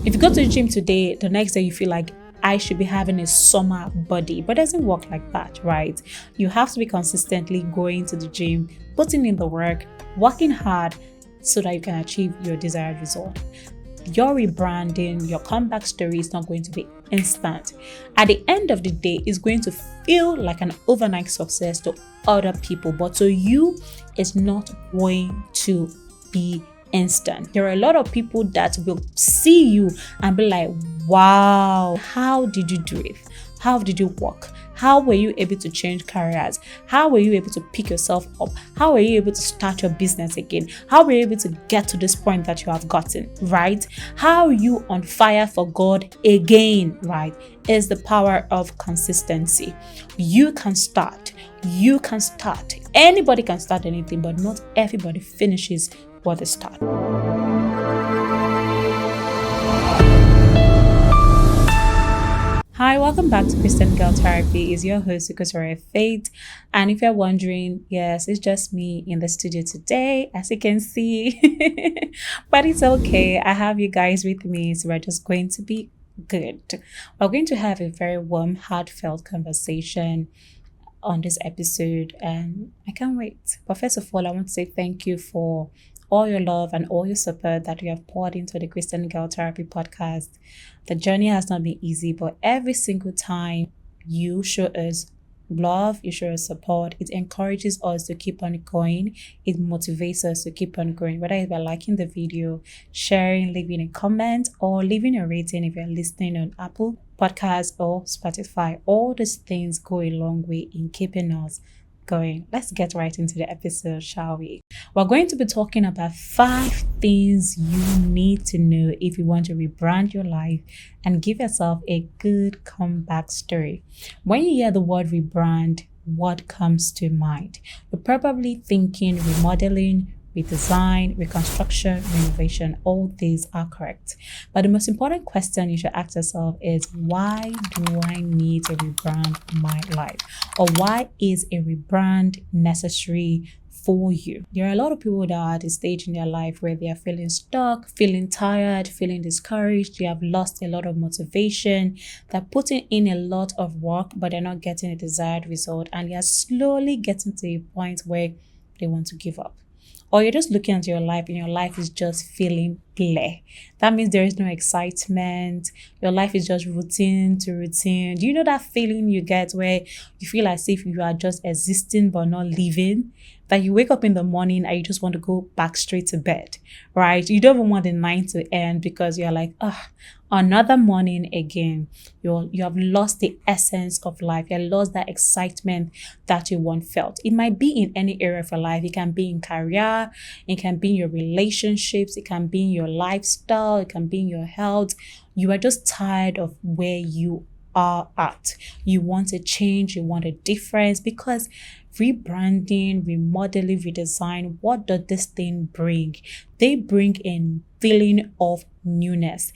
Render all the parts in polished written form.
If you go to the gym today, the next day you feel like I should be having a summer body, but it doesn't work like that, right? You have to be consistently going to the gym, putting in the work, working hard so that you can achieve your desired result. Your rebranding, your comeback story is not going to be instant. At the end of the day, it's going to feel like an overnight success to other people, but to you, it's not going to be instant. There are a lot of people that will see you and be like, wow, how did you do it? How did you work? How were you able to change careers? How were you able to pick yourself up? How were you able to start your business again? How were you able to get to this point that you have gotten, right? How are you on fire for God again, right? Is the power of consistency. You can start. You can start. Anybody can start anything, but not everybody finishes what they start. Hi, welcome back to Christian Girl Therapy. It's your host, Ukosore Faith. And if you're wondering, yes, it's just me in the studio today, as you can see. But it's okay. I have you guys with me, so we're just going to be good. We're going to have a very warm, heartfelt conversation on this episode, and I can't wait. But first of all, I want to say thank you for all your love and all your support that you have poured into the Christian Girl Therapy podcast. The journey has not been easy, but every single time you show us love, you show us support, it encourages us to keep on going. It motivates us to keep on going. Whether you're liking the video, sharing, leaving a comment, or leaving a rating if you're listening on Apple Podcasts or Spotify, all these things go a long way in keeping us going. Let's get right into the episode, shall we? We're going to be talking about 5 things you need to know if you want to rebrand your life and give yourself a good comeback story. When you hear the word rebrand, what comes to mind? You're probably thinking remodeling, redesign, reconstruction, renovation. All these are correct. But the most important question you should ask yourself is, why do I need to rebrand my life? Or why is a rebrand necessary for you? There are a lot of people that are at a stage in their life where they are feeling stuck, feeling tired, feeling discouraged. They have lost a lot of motivation. They're putting in a lot of work, but they're not getting a desired result. And they are slowly getting to a point where they want to give up. Or you're just looking at your life and your life is just feeling blah. That means there is no excitement. Your life is just routine to routine. Do you know that feeling you get where you feel as if you are just existing but not living? That you wake up in the morning and you just want to go back straight to bed, right? You don't even want the night to end because you're like, another morning again. You have lost the essence of life. You have lost that excitement that you once felt. It might be in any area of your life. It can be in career. It can be in your relationships. It can be in your lifestyle. It can be in your health. You are just tired of where you are at. You want a change. You want a difference, because rebranding, remodeling, redesign, what does this thing bring? They bring a feeling of newness.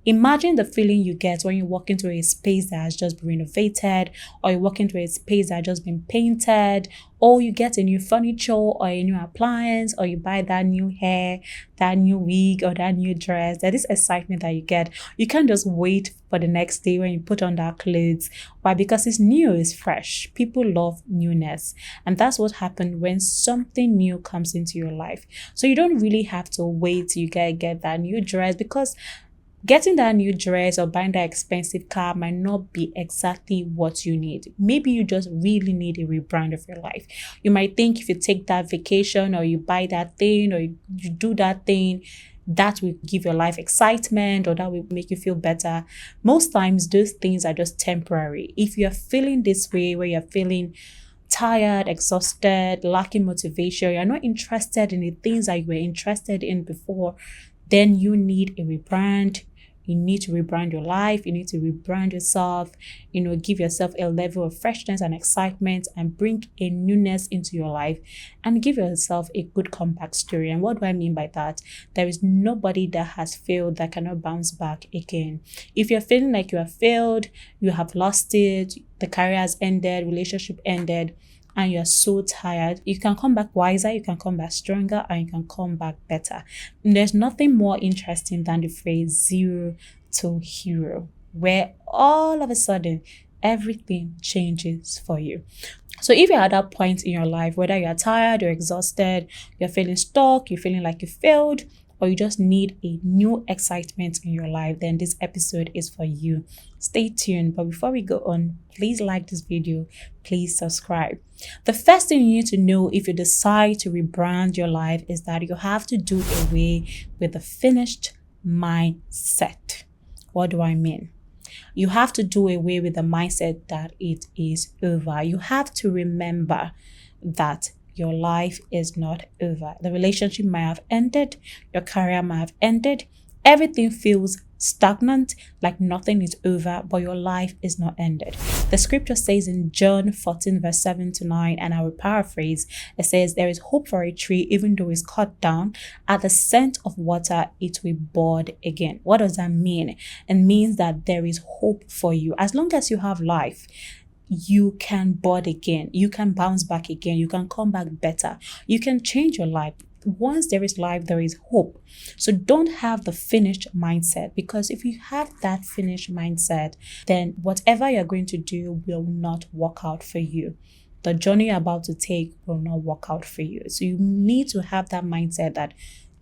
Imagine the feeling you get when you walk into a space that has just been renovated, or you walk into a space that has just been painted, or you get a new furniture or a new appliance, or you buy that new hair, that new wig, or that new dress. That is excitement that you get. You can't just wait for the next day when you put on that clothes. Why? Because it's new, it's fresh. People love newness. And that's what happens when something new comes into your life. So you don't really have to wait till you get that new dress, because getting that new dress or buying that expensive car might not be exactly what you need. Maybe you just really need a rebrand of your life. You might think if you take that vacation, or you buy that thing, or you do that thing, that will give your life excitement, or that will make you feel better. Most times those things are just temporary. If you're feeling this way, where you're feeling tired, exhausted, lacking motivation, you're not interested in the things that you were interested in before, then you need a rebrand. You need to rebrand your life. You need to rebrand yourself, give yourself a level of freshness and excitement, and bring a newness into your life, and give yourself a good comeback story. And what do I mean by that? There is nobody that has failed that cannot bounce back again. If you're feeling like you have failed, you have lost it, the career has ended, relationship ended, and you're so tired, you can come back wiser, you can come back stronger, and you can come back better. And there's nothing more interesting than the phrase zero to hero, where all of a sudden everything changes for you. So if you're at that point in your life, whether you're tired, you're exhausted, you're feeling stuck, you're feeling like you failed, or you just need a new excitement in your life, then this episode is for you. Stay tuned. But before we go on, please like this video, please subscribe. The first thing you need to know if you decide to rebrand your life is that you have to do away with the finished mindset. What do I mean? You have to do away with the mindset that it is over. You have to remember that your life is not over. The relationship might have ended, your career might have ended, everything feels stagnant, like nothing is over, but your life is not ended. The scripture says in John 14 verse 7 to 9, and I will paraphrase, it says, there is hope for a tree, even though it's cut down, at the scent of water, it will bud again. What does that mean? It means that there is hope for you. As long as you have life, you can bud again, you can bounce back again, you can come back better, you can change your life. Once there is life, there is hope. So don't have the finished mindset, because if you have that finished mindset, then whatever you're going to do will not work out for you. The journey you're about to take will not work out for you. So you need to have that mindset that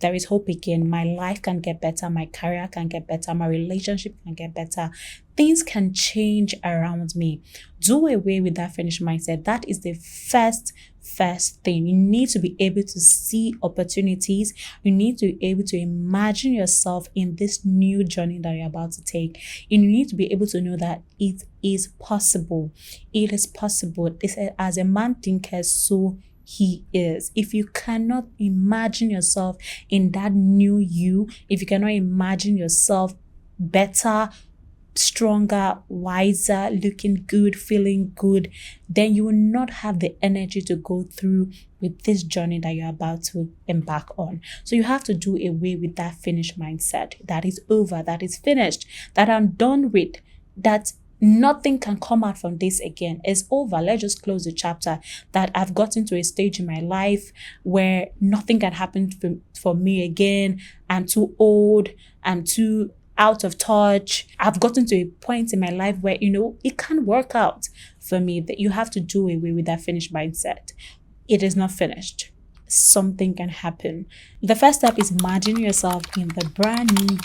there is hope again. My life can get better. My career can get better. My relationship can get better. Things can change around me. Do away with that finished mindset. That is the first thing. You need to be able to see opportunities. You need to be able to imagine yourself in this new journey that you're about to take. You need to be able to know that it is possible. It is possible. They said, as a man thinketh, so he is. If you cannot imagine yourself in that new you, if you cannot imagine yourself better, stronger, wiser, looking good, feeling good, then you will not have the energy to go through with this journey that you're about to embark on. So you have to do away with that finished mindset. That is over, that is finished, that I'm done with, that nothing can come out from this again. It's over. Let's just close the chapter. That I've gotten to a stage in my life where nothing can happen for me again. I'm too old. I'm too out of touch. I've gotten to a point in my life where, it can't work out for me. That you have to do away with that finished mindset. It is not finished. Something can happen. The first step is imagine yourself in the brand new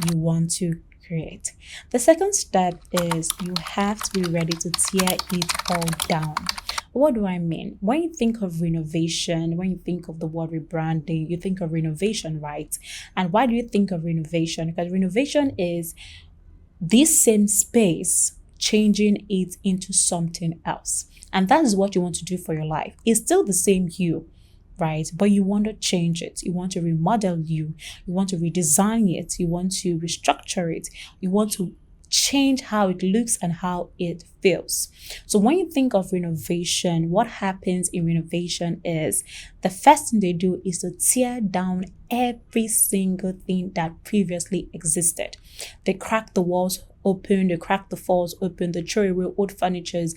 you want to create. The second step is you have to be ready to tear it all down. What do I mean? When you think of renovation, when you think of the word rebranding, you think of renovation, right? And why do you think of renovation? Because renovation is this same space, changing it into something else. And that is what you want to do for your life. It's still the same you, right? But you want to change it. You want to remodel you. You want to redesign it. You want to restructure it. You want to change how it looks and how it feels. So when you think of renovation, what happens in renovation is the first thing they do is to tear down every single thing that previously existed. They crack the walls open, they crack the floors open, they throw away old furnitures,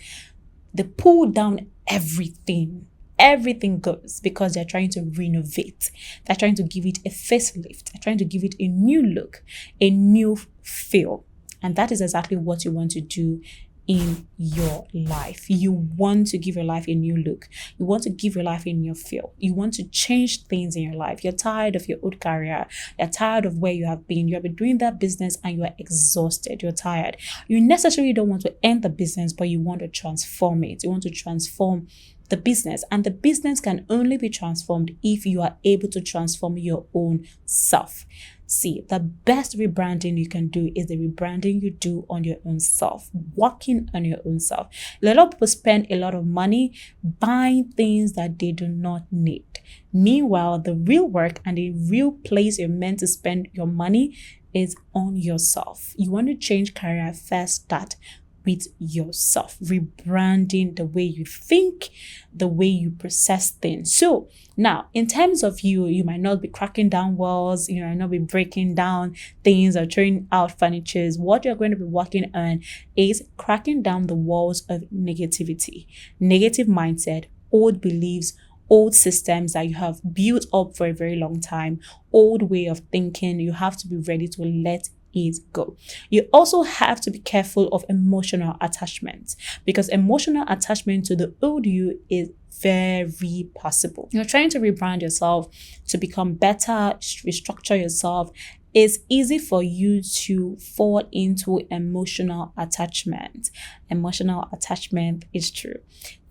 they pull down everything. Everything goes because they're trying to renovate. They're trying to give it a facelift. They're trying to give it a new look, a new feel. And that is exactly what you want to do in your life. You want to give your life a new look. You want to give your life a new feel. You want to change things in your life. You're tired of your old career. You're tired of where you have been. You have been doing that business and you are exhausted. You're tired. You necessarily don't want to end the business, but you want to transform it. You want to transform the business, and the business can only be transformed if you are able to transform your own self. See, the best rebranding you can do is the rebranding you do on your own self, working on your own self. A lot of people spend a lot of money buying things that they do not need. Meanwhile, the real work and the real place you're meant to spend your money is on yourself. You want to change career, first start with yourself, rebranding the way you think, the way you process things. So now, in terms of you might not be cracking down walls, you might not be breaking down things or throwing out furnitures. What you're going to be working on is cracking down the walls of negativity, negative mindset, old beliefs, old systems that you have built up for a very long time, old way of thinking. You have to be ready to let it go. You also have to be careful of emotional attachment, because emotional attachment to the old you is very possible. You're trying to rebrand yourself to become better, restructure yourself. It's easy for you to fall into emotional attachment. Emotional attachment is true.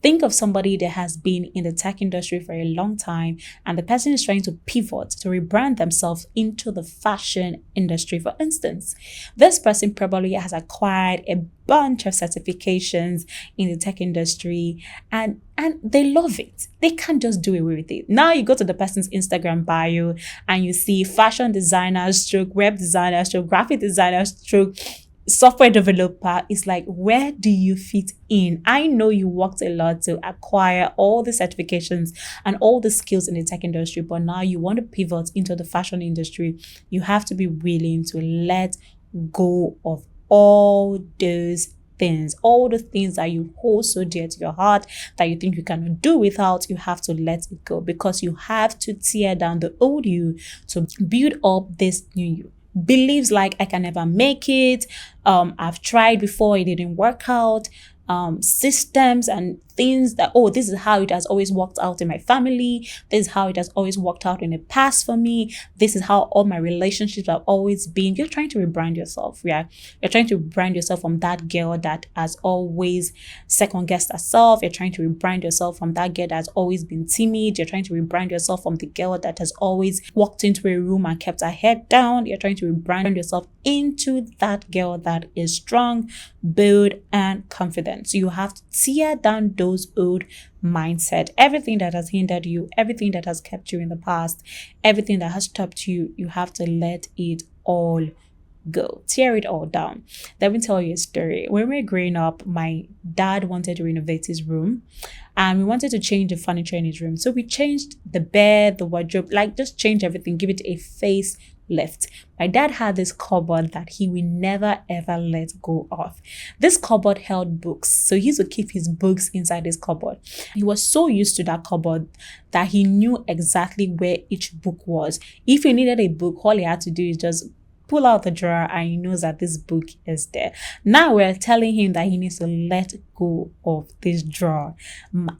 Think of somebody that has been in the tech industry for a long time, and the person is trying to pivot to rebrand themselves into the fashion industry, for instance. This person probably has acquired a bunch of certifications in the tech industry, and they love it. They can't just do away with it. Now you go to the person's Instagram bio and you see fashion designer, stroke web designer, stroke graphic designer, stroke software developer. Is like, where do you fit in? I know you worked a lot to acquire all the certifications and all the skills in the tech industry, but now you want to pivot into the fashion industry. You have to be willing to let go of all those things, all the things that you hold so dear to your heart that you think you cannot do without. You have to let it go, because you have to tear down the old you to build up this new you. Beliefs like, I can never make it, I've tried before, it didn't work out, systems and things that, oh, this is how it has always worked out in my family, this is how it has always worked out in the past for me, this is how all my relationships have always been. You're trying to rebrand yourself. You're trying to rebrand yourself from that girl that has always second guessed herself. You're trying to rebrand yourself from that girl that has always been timid. You're trying to rebrand yourself from the girl that has always walked into a room and kept her head down. You're trying to rebrand yourself into that girl that is strong, bold, and confident. So you have to tear down those old mindset, everything that has hindered you, everything that has kept you in the past, everything that has stopped you. You have to let it all go. Tear it all down. Let me tell you a story. When we were growing up, my dad wanted to renovate his room, and we wanted to change the furniture in his room. So we changed the bed, the wardrobe, like just change everything, give it a face lift. My dad had this cupboard that he will never ever let go of. This cupboard held books, so he used to keep his books inside this cupboard. He was so used to that cupboard that he knew exactly where each book was. If he needed a book, all he had to do is just pull out the drawer and he knows that this book is there. Now we're telling him that he needs to let go of this drawer.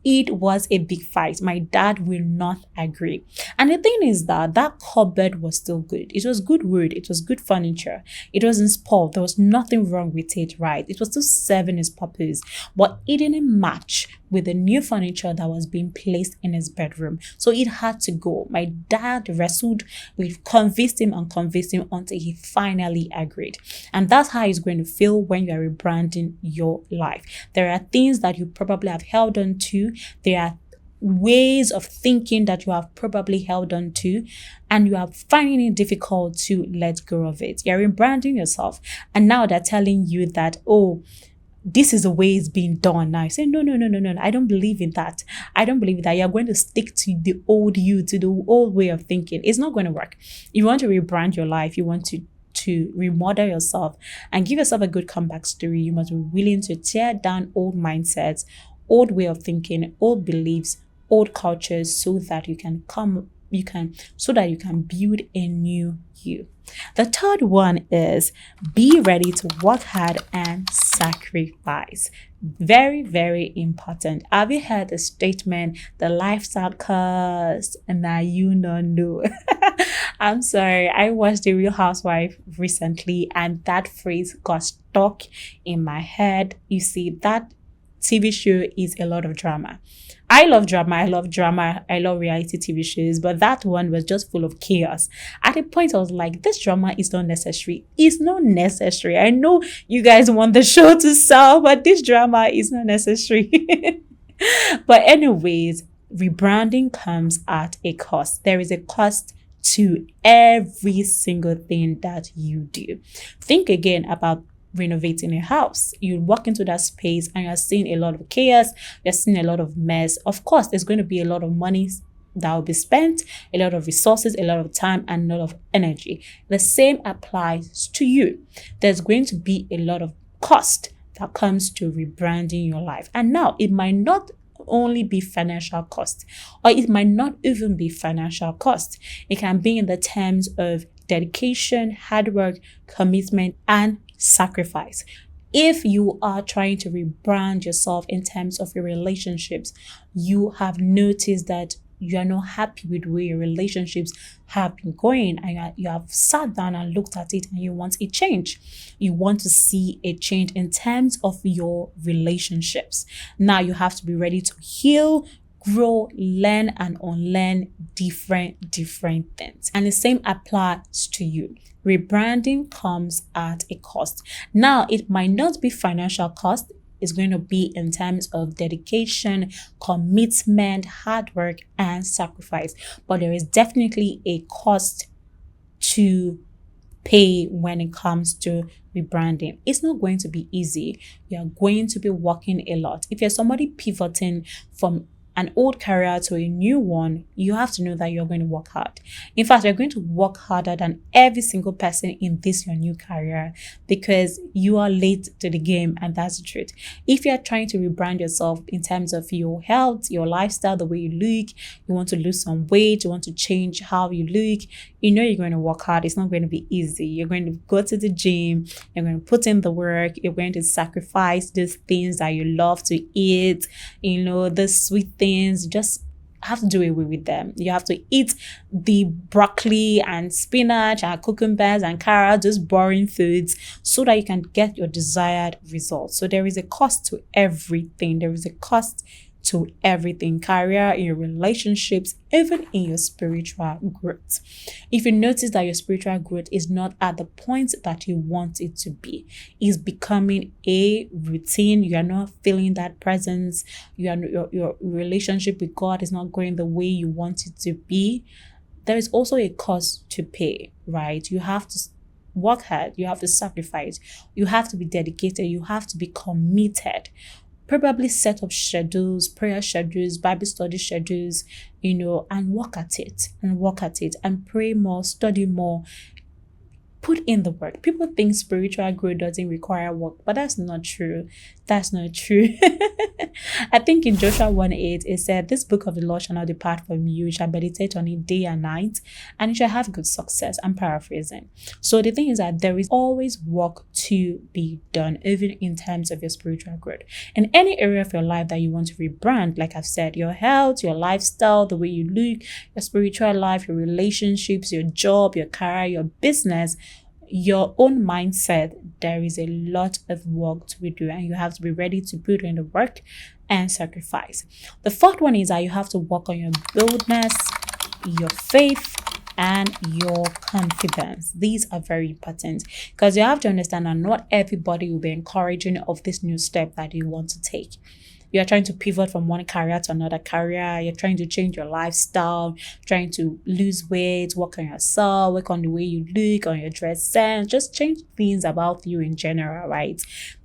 It was a big fight. My dad will not agree. And the thing is that cupboard was still good. It was good wood. It was good furniture. It wasn't spoiled. There was nothing wrong with it, right? It was still serving its purpose, but it didn't match with the new furniture that was being placed in his bedroom. So it had to go. My dad wrestled, we convinced him until he finally agreed. And that's how it's going to feel when you are rebranding your life. There are things that you probably have held on to. There are ways of thinking that you have probably held on to, and you are finding it difficult to let go of it. You're rebranding yourself, and now they're telling you that, oh, this is the way it's being done now. You say, no, I don't believe in that. I don't believe that. You're going to stick to the old you, to the old way of thinking. It's not going to work. You want to rebrand your life. You want to remodel yourself and give yourself a good comeback story. You must be willing to tear down old mindsets, old way of thinking, old beliefs, old cultures, so that you can build a new you. The third one is be ready to work hard and sacrifice. Very, very important. Have you heard the statement, the lifestyle cost, and now you don't know? I'm sorry. I watched The Real Housewife recently, and that phrase got stuck in my head. You see, that TV show is a lot of drama. I love drama. I love reality TV shows, but that one was just full of chaos. At a point, I was like, this drama is not necessary. It's not necessary. I know you guys want the show to sell, but this drama is not necessary. But anyways, rebranding comes at a cost. There is a cost to every single thing that you do. Think again about renovating a house. You walk into that space and you're seeing a lot of chaos, you're seeing a lot of mess. Of course, there's going to be a lot of money that will be spent, a lot of resources, a lot of time, and a lot of energy. The same applies to you. There's going to be a lot of cost that comes to rebranding your life. And now it might not only be financial cost, or it might not even be financial cost. It can be in the terms of dedication, hard work, commitment, and sacrifice. If you are trying to rebrand yourself in terms of your relationships, you have noticed that you are not happy with the way your relationships have been going, and you have sat down and looked at it and you want a change. You want to see a change in terms of your relationships. Now you have to be ready to heal, grow, learn, and unlearn different things. And the same applies to you. Rebranding comes at a cost. Now, it might not be financial cost. It's going to be in terms of dedication, commitment, hard work, and sacrifice. But there is definitely a cost to pay when it comes to rebranding. It's not going to be easy. You are going to be working a lot. If you're somebody pivoting from an old career to a new one, you have to know that you're going to work hard. In fact, you're going to work harder than every single person in this your new career, because you are late to the game, and that's the truth. If you're trying to rebrand yourself in terms of your health, your lifestyle, the way you look, you want to lose some weight, you want to change how you look, you're going to work hard. It's not going to be easy. You're going to go to the gym, you're going to put in the work, you're going to sacrifice those things that you love to eat, the sweet things. Just have to do away with them. You have to eat the broccoli and spinach and cucumbers and carrots, those boring foods, so that you can get your desired results. So there is a cost to everything. There is a cost to everything: career, in your relationships, even in your spiritual growth. If you notice that your spiritual growth is not at the point that you want it to be, it's becoming a routine, you are not feeling that presence, your relationship with God is not going the way you want it to be, there is also a cost to pay, right? You have to work hard, you have to sacrifice, you have to be dedicated, you have to be committed. Probably set up schedules, prayer schedules, Bible study schedules, and work at it and pray more, study more, put in the work. People think spiritual growth doesn't require work, but that's not true. That's not true. I think in Joshua 1:8, it said, "This book of the law shall not depart from you. You shall meditate on it day and night, and you shall have good success." I'm paraphrasing. So the thing is that there is always work to be done, even in terms of your spiritual growth. In any area of your life that you want to rebrand, like I've said, your health, your lifestyle, the way you look, your spiritual life, your relationships, your job, your career, your business, your own mindset, there is a lot of work to be doing, and you have to be ready to put in the work and sacrifice. The fourth one is that you have to work on your boldness, your faith, and your confidence. These are very important, because you have to understand that not everybody will be encouraging of this new step that you want to take. You are trying to pivot from one career to another career. You're trying to change your lifestyle, trying to lose weight, work on yourself, work on the way you look, on your dress sense, just change things about you in general, right?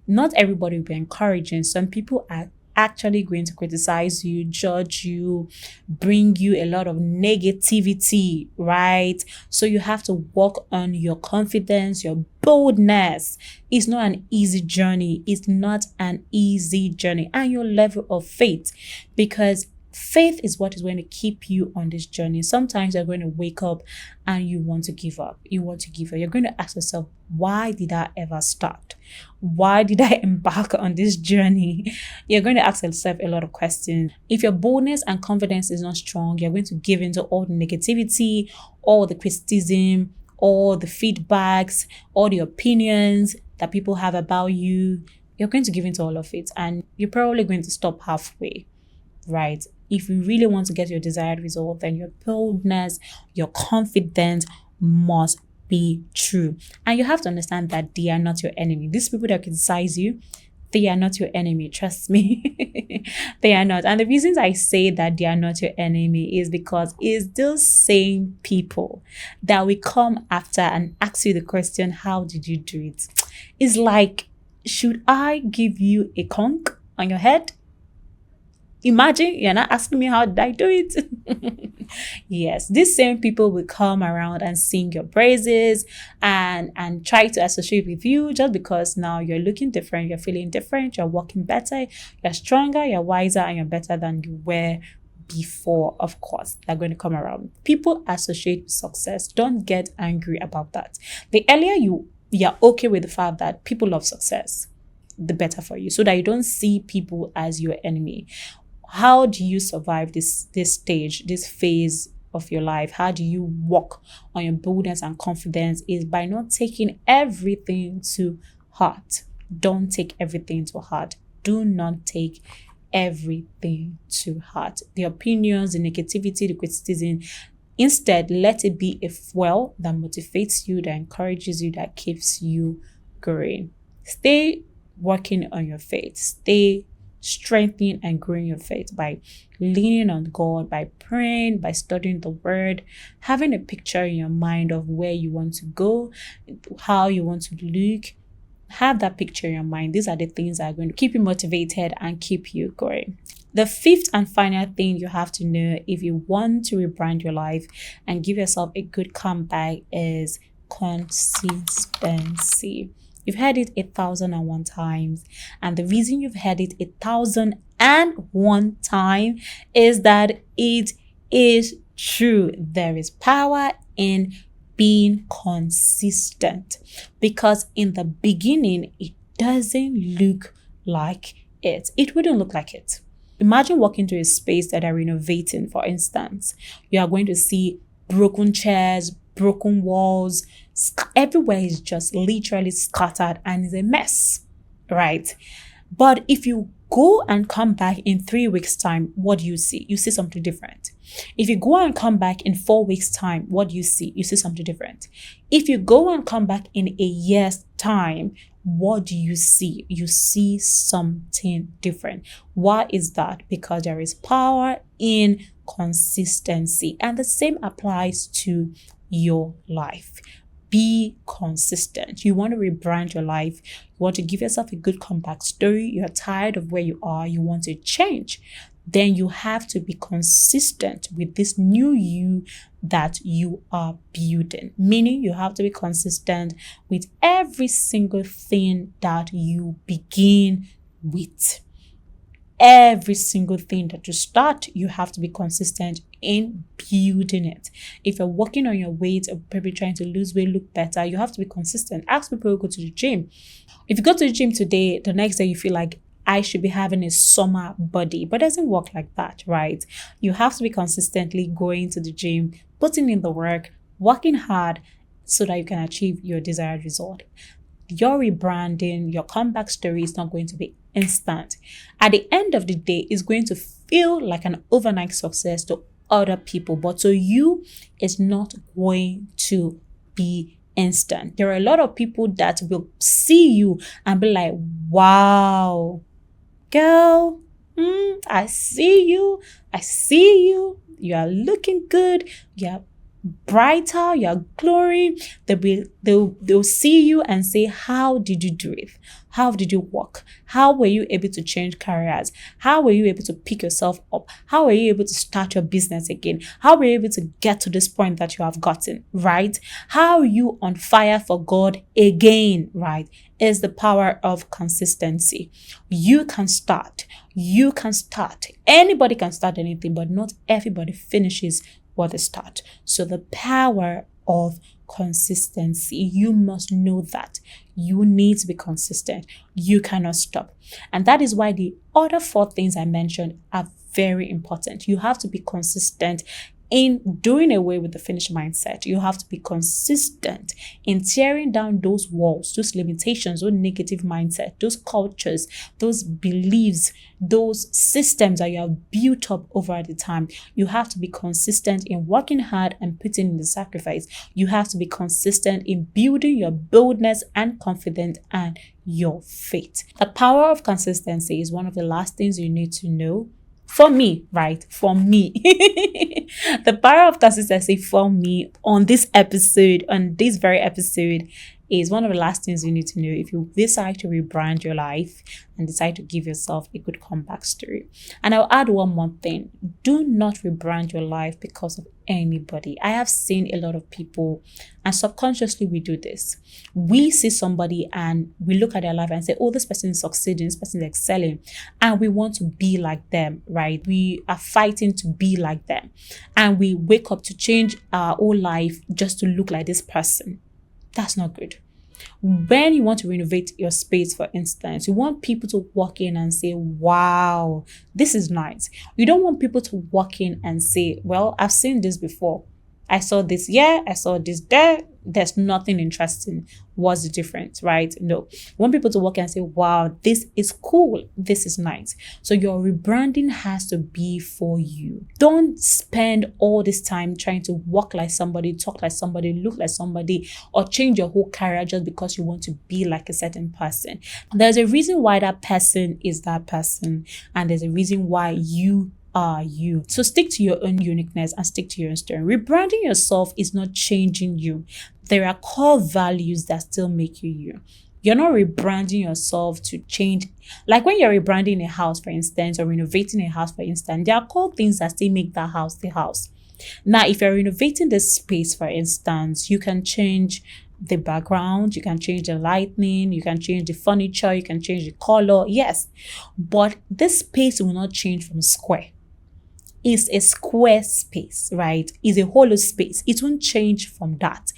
Not everybody will be encouraging. Some people are actually going to criticize you, judge you, bring you a lot of negativity, right? So you have to work on your confidence, your boldness. It's not an easy journey. It's not an easy journey. And your level of faith, because faith is what is going to keep you on this journey. Sometimes you're going to wake up and you want to give up. You're going to ask yourself, why did I ever start? Why did I embark on this journey? You're going to ask yourself a lot of questions. If your boldness and confidence is not strong, you're going to give into all the negativity, all the criticism, all the feedbacks, all the opinions that people have about you. You're going to give into all of it, and you're probably going to stop halfway, right? If you really want to get your desired result, then your boldness, your confidence must be true. And you have to understand that they are not your enemy. These people that criticize you, they are not your enemy. Trust me. They are not. And the reasons I say that they are not your enemy is because it's those same people that will come after and ask you the question, how did you do it? It's like, should I give you a conch on your head? Imagine you're not asking me how did I do it. Yes, these same people will come around and sing your praises and try to associate with you just because now you're looking different, you're feeling different, you're walking better, you're stronger, you're wiser, and you're better than you were before. Of course, they're going to come around. People associate with success. Don't get angry about that. The earlier you're okay with the fact that people love success, the better for you, so that you don't see people as your enemy. How do you survive this stage, this phase of your life? How do you work on your boldness and confidence? Is by not taking everything to heart. Don't take everything to heart. Do not take everything to heart. The opinions, the negativity, the criticism. Instead, let it be a fuel that motivates you, that encourages you, that keeps you going. Stay working on your faith. Stay strengthening and growing your faith by leaning on God, by praying, by studying the word, having a picture in your mind of where you want to go, how you want to look. Have that picture in your mind. These are the things that are going to keep you motivated and keep you going. The fifth and final thing you have to know if you want to rebrand your life and give yourself a good comeback is consistency. You've heard it 1,001 times. And the reason you've heard it 1,001 times is that it is true. There is power in being consistent, because in the beginning, it doesn't look like it. It wouldn't look like it. Imagine walking to a space that are renovating, for instance. You are going to see broken chairs, broken walls. Everywhere is just literally scattered and is a mess, right? But if you go and come back in 3 weeks' time, what do you see? You see something different. If you go and come back in 4 weeks' time, what do you see? You see something different. If you go and come back in a year's time, what do you see? You see something different. Why is that? Because there is power in consistency. And the same applies to your life. Be consistent. You want to rebrand your life. You want to give yourself a good comeback story. You're tired of where you are. You want to change. Then you have to be consistent with this new you that you are building. Meaning you have to be consistent with every single thing that you begin with. Every single thing that you start, you have to be consistent in building it. If you're working on your weight or maybe trying to lose weight, look better, you have to be consistent. Ask people who go to the gym. If you go to the gym today, the next day you feel like I should be having a summer body, but it doesn't work like that, right? You have to be consistently going to the gym, putting in the work, working hard so that you can achieve your desired result. Your rebranding, your comeback story is not going to be instant. At the end of the day, it's going to feel like an overnight success to other people, but to you, it's not going to be instant. There are a lot of people that will see you and be like, wow, girl, I see you. You are looking good. You're brighter, you're glowing. They'll see you and say, how did you do it? How did you work? How were you able to change careers? How were you able to pick yourself up? How were you able to start your business again? How were you able to get to this point that you have gotten, right? How are you on fire for God again, right? Is the power of consistency. You can start. Anybody can start anything, but not everybody finishes what they start. So the power of consistency, you must know that you need to be consistent. You cannot stop. And that is why the other 4 things I mentioned are very important. You have to be consistent in doing away with the finished mindset. You have to be consistent in tearing down those walls, those limitations, those negative mindset, those cultures, those beliefs, those systems that you have built up over the time. You have to be consistent in working hard and putting in the sacrifice. You have to be consistent in building your boldness and confidence and your faith. The power of consistency is one of the last things you need to know. For me, right? For me. The power of consistency for me on this very episode, is one of the last things you need to know. If you decide to rebrand your life and decide to give yourself a good comeback story. And I'll add one more thing. Do not rebrand your life because of anybody. I have seen a lot of people, and subconsciously we do this. We see somebody and we look at their life and say, oh, this person is succeeding, this person is excelling, and we want to be like them, right? We are fighting to be like them, and we wake up to change our whole life just to look like this person. That's not good. When you want to renovate your space, for instance, you want people to walk in and say, wow, this is nice. You don't want people to walk in and say, well, I've seen this before. I saw this here, I saw this there. There's nothing interesting. What's the difference, right? No. You want people to walk in and say, wow, this is cool. This is nice. So your rebranding has to be for you. Don't spend all this time trying to walk like somebody, talk like somebody, look like somebody, or change your whole career just because you want to be like a certain person. There's a reason why that person is that person, and there's a reason why you are you. So stick to your own uniqueness and stick to your own story. Rebranding yourself is not changing you. There are core values that still make you you. You're not rebranding yourself to change. Like when you're rebranding a house, for instance, or renovating a house, for instance, there are core things that still make that house the house. Now, if you're renovating the space, for instance, you can change the background, you can change the lighting, you can change the furniture, you can change the color, yes. But this space will not change from square. It's a square space, right? It's a hollow space. It won't change from that.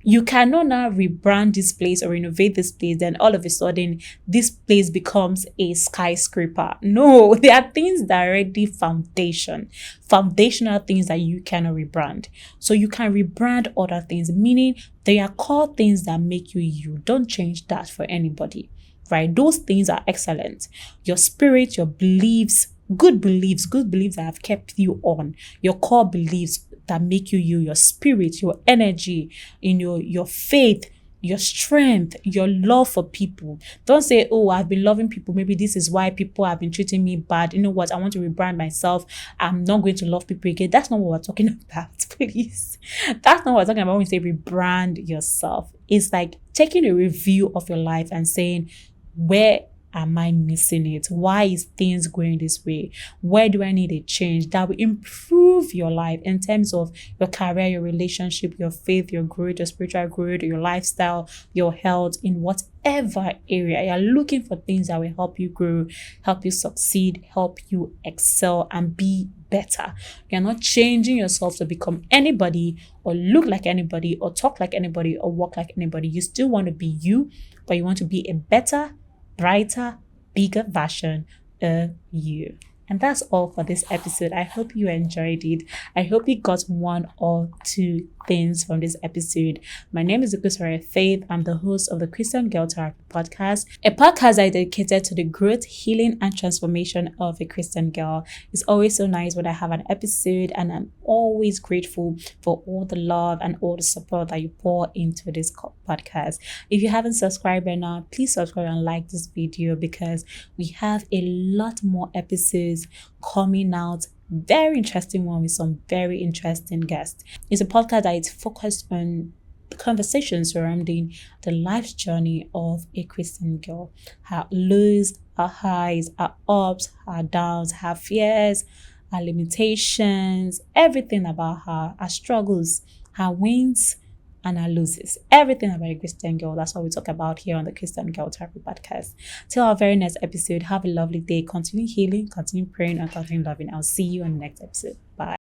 You cannot now rebrand this place or renovate this place, then all of a sudden this place becomes a skyscraper. No, there are things that are already foundational things that you cannot rebrand. So you can rebrand other things, meaning they are core things that make you you. Don't change that for anybody, right? Those things are excellent. Your spirit, your beliefs, good beliefs that have kept you on, your core beliefs that make you you, your spirit, your energy, your faith, your strength, your love for people. Don't say, oh, I've been loving people. Maybe this is why people have been treating me bad. You know what? I want to rebrand myself. I'm not going to love people again. That's not what we're talking about, please. That's not what we're talking about when we say rebrand yourself. It's like taking a review of your life and saying, where am I missing it? Why is things going this way? Where do I need a change that will improve your life in terms of your career, your relationship, your faith, your growth, your spiritual growth, your lifestyle, your health, in whatever area? You're looking for things that will help you grow, help you succeed, help you excel and be better. You're not changing yourself to become anybody or look like anybody or talk like anybody or walk like anybody. You still want to be you, but you want to be a better, brighter, bigger version of you. And that's all for this episode. I hope you enjoyed it. I hope you got one or two things from this episode. My name is Ukosore Faith. I'm the host of the Christian Girl Therapy Podcast, a podcast that is dedicated to the growth, healing, and transformation of a Christian girl. It's always so nice when I have an episode, and I'm always grateful for all the love and all the support that you pour into this podcast. If you haven't subscribed by now, please subscribe and like this video because we have a lot more episodes coming out. Very interesting one with some very interesting guests. It's a podcast that is focused on conversations surrounding the life's journey of a Christian girl. Her lows, her highs, her ups, her downs, her fears, her limitations, everything about her struggles, her wins, and our losses. Everything about a Christian girl. That's what we talk about here on the Christian Girl Therapy Podcast. Till our very next episode, have a lovely day. Continue healing, continue praying, and continue loving. I'll see you on the next episode. Bye.